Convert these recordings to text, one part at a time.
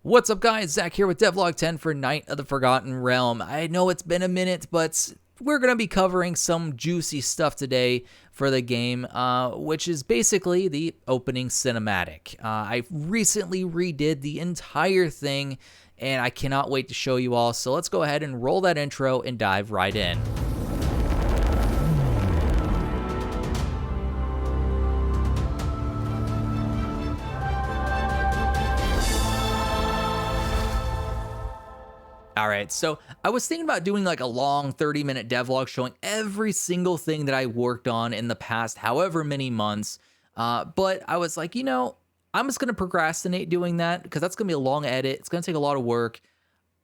What's up, guys? Zach here with Devlog 10 for Night of the Forgotten Realm. I know it's been a minute, but we're going to be covering some juicy stuff today for the game, which is basically the opening cinematic. I recently redid the entire thing, and I cannot wait to show you all. So let's go ahead and roll that intro and dive right in. Alright, so I was thinking about doing like a long 30-minute devlog showing every single thing that I worked on in the past however many months, but I was like, I'm just going to procrastinate doing that because that's going to be a long edit. It's going to take a lot of work.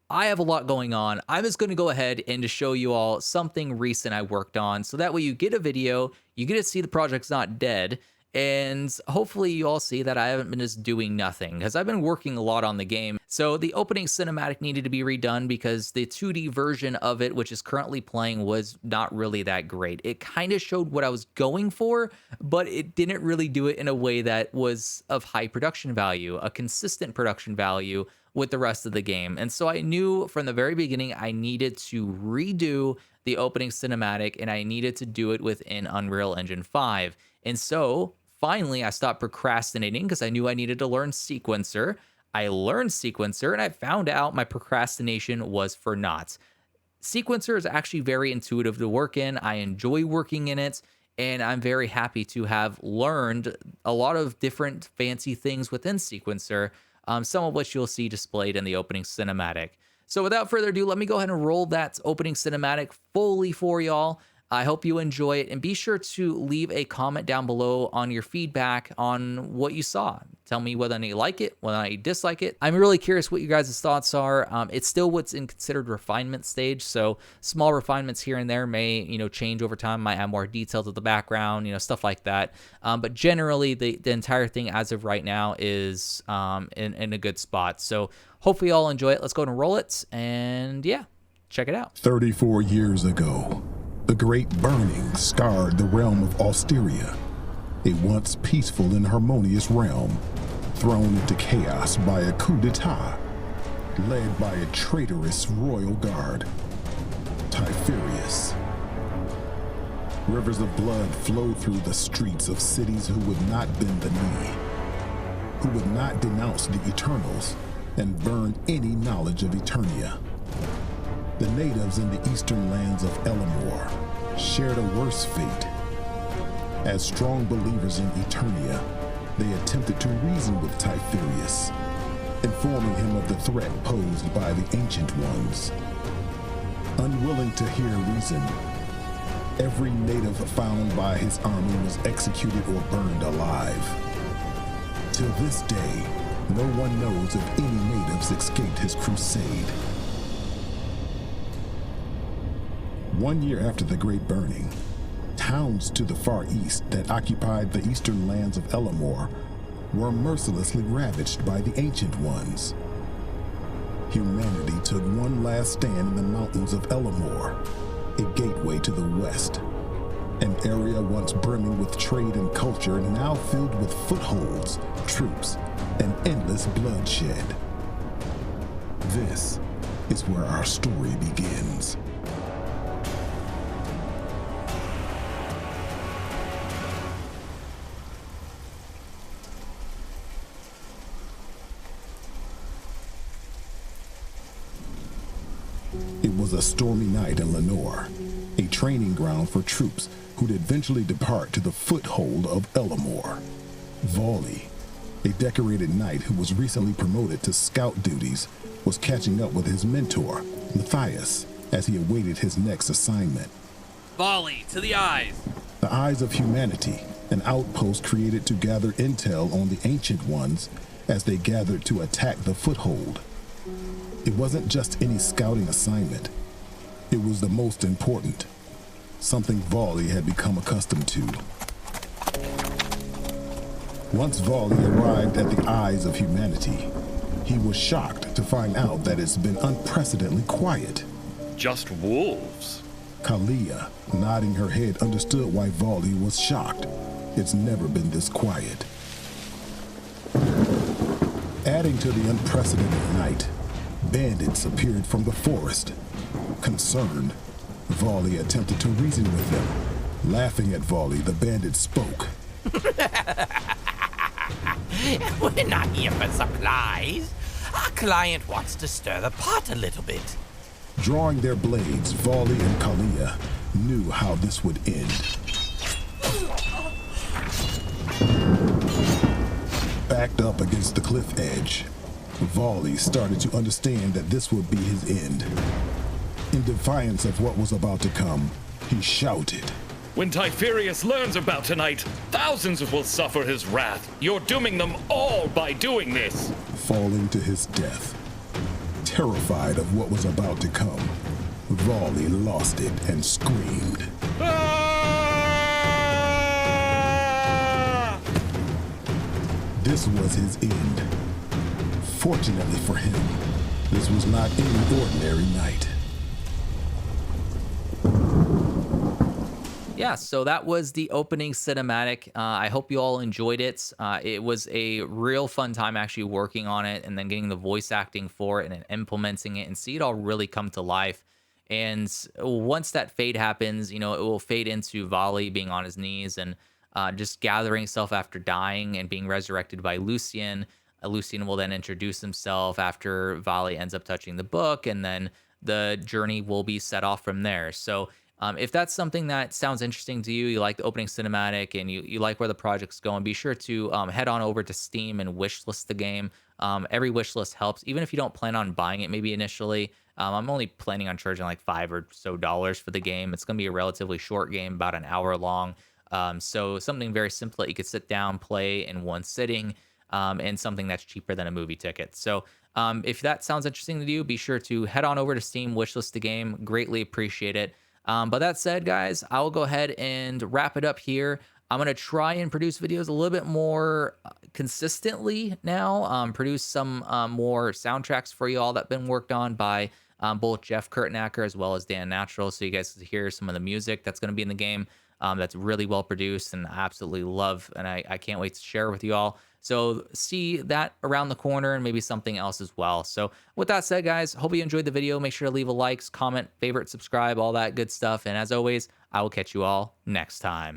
I have a lot going on. I'm just going to go ahead and just show you all something recent I worked on, so that way you get a video, you get to see the project's not dead, and hopefully you all see that I haven't been just doing nothing, because I've been working a lot on the game. So the opening cinematic needed to be redone because the 2D version of it, which is currently playing, was not really that great. It kind of showed what I was going for, but it didn't really do it in a way that was of high production value, a consistent production value with the rest of the game. And so I knew from the very beginning I needed to redo the opening cinematic, and I needed to do it within Unreal Engine 5. And so finally, I stopped procrastinating because I knew I needed to learn Sequencer. I learned Sequencer, and I found out my procrastination was for naught. Sequencer is actually very intuitive to work in. I enjoy working in it, and I'm very happy to have learned a lot of different fancy things within Sequencer, some of which you'll see displayed in the opening cinematic. So without further ado, let me go ahead and roll that opening cinematic fully for y'all. I hope you enjoy it, and be sure to leave a comment down below on your feedback on what you saw. Tell me whether or not you like it, whether or not you dislike it. I'm really curious what you guys' thoughts are. It's still what's in considered refinement stage, so small refinements here and there may, change over time, might add more detail to the background, stuff like that. But generally, the entire thing as of right now is in a good spot. So hopefully you all enjoy it. Let's go ahead and roll it, and yeah, check it out. 34 years ago, the Great Burning scarred the realm of Austeria, a once peaceful and harmonious realm, thrown into chaos by a coup d'etat, led by a traitorous royal guard, Typherius. Rivers of blood flowed through the streets of cities who would not bend the knee, who would not denounce the Eternals and burn any knowledge of Eternia. The natives in the eastern lands of Elamor shared a worse fate. As strong believers in Eternia, they attempted to reason with Typherius, informing him of the threat posed by the Ancient Ones. Unwilling to hear reason, every native found by his army was executed or burned alive. To this day, no one knows if any natives escaped his crusade. 1 year after the Great Burning, towns to the far east that occupied the eastern lands of Elamor were mercilessly ravaged by the Ancient Ones. Humanity took one last stand in the mountains of Elamor, a gateway to the west, an area once brimming with trade and culture, now filled with footholds, troops, and endless bloodshed. This is where our story begins. It was a stormy night in Lenore, a training ground for troops who'd eventually depart to the foothold of Elamor. Volley, a decorated knight who was recently promoted to scout duties, was catching up with his mentor, Matthias, as he awaited his next assignment. Volley, to the eyes! The Eyes of Humanity, an outpost created to gather intel on the Ancient Ones as they gathered to attack the foothold. It wasn't just any scouting assignment. It was the most important, something Volley had become accustomed to. Once Volley arrived at the Eyes of Humanity, he was shocked to find out that it's been unprecedentedly quiet. Just wolves. Kalia, nodding her head, understood why Volley was shocked. It's never been this quiet. Adding to the unprecedented night, bandits appeared from the forest. Concerned, Volley attempted to reason with them. Laughing at Volley, the bandit spoke. We're not here for supplies. Our client wants to stir the pot a little bit. Drawing their blades, Volley and Kalia knew how this would end. Backed up against the cliff edge, Volley started to understand that this would be his end. In defiance of what was about to come, he shouted. When Typherius learns about tonight, thousands will suffer his wrath. You're dooming them all by doing this. Falling to his death. Terrified of what was about to come, Volley lost it and screamed. Ah! This was his end. Fortunately for him, this was not any ordinary night. Yeah, so that was the opening cinematic. I hope you all enjoyed it. It was a real fun time actually working on it and then getting the voice acting for it and then implementing it and see it all really come to life. And once that fade happens, it will fade into Volley being on his knees and just gathering himself after dying and being resurrected by Lucian. Lucian will then introduce himself after Volley ends up touching the book, and then the journey will be set off from there. So if that's something that sounds interesting to you, you like the opening cinematic and you like where the project's going, be sure to head on over to Steam and wishlist the game. Every wishlist helps, even if you don't plan on buying it maybe initially. I'm only planning on charging like $5 or so for the game. It's going to be a relatively short game, about an hour long. So something very simple that you could sit down, play in one sitting, and something that's cheaper than a movie ticket. So if that sounds interesting to you, be sure to head on over to Steam, wishlist the game. Greatly appreciate it. But that said, guys, I will go ahead and wrap it up here. I'm going to try and produce videos a little bit more consistently now, produce some more soundtracks for you all that have been worked on by both Jeff Kurtnacker as well as Dan Natural, so you guys can hear some of the music that's going to be in the game. That's really well produced and I absolutely love, and I can't wait to share with you all. So see that around the corner and maybe something else as well. So with that said, guys, hope you enjoyed the video. Make sure to leave a like, comment, favorite, subscribe, all that good stuff. And as always, I will catch you all next time.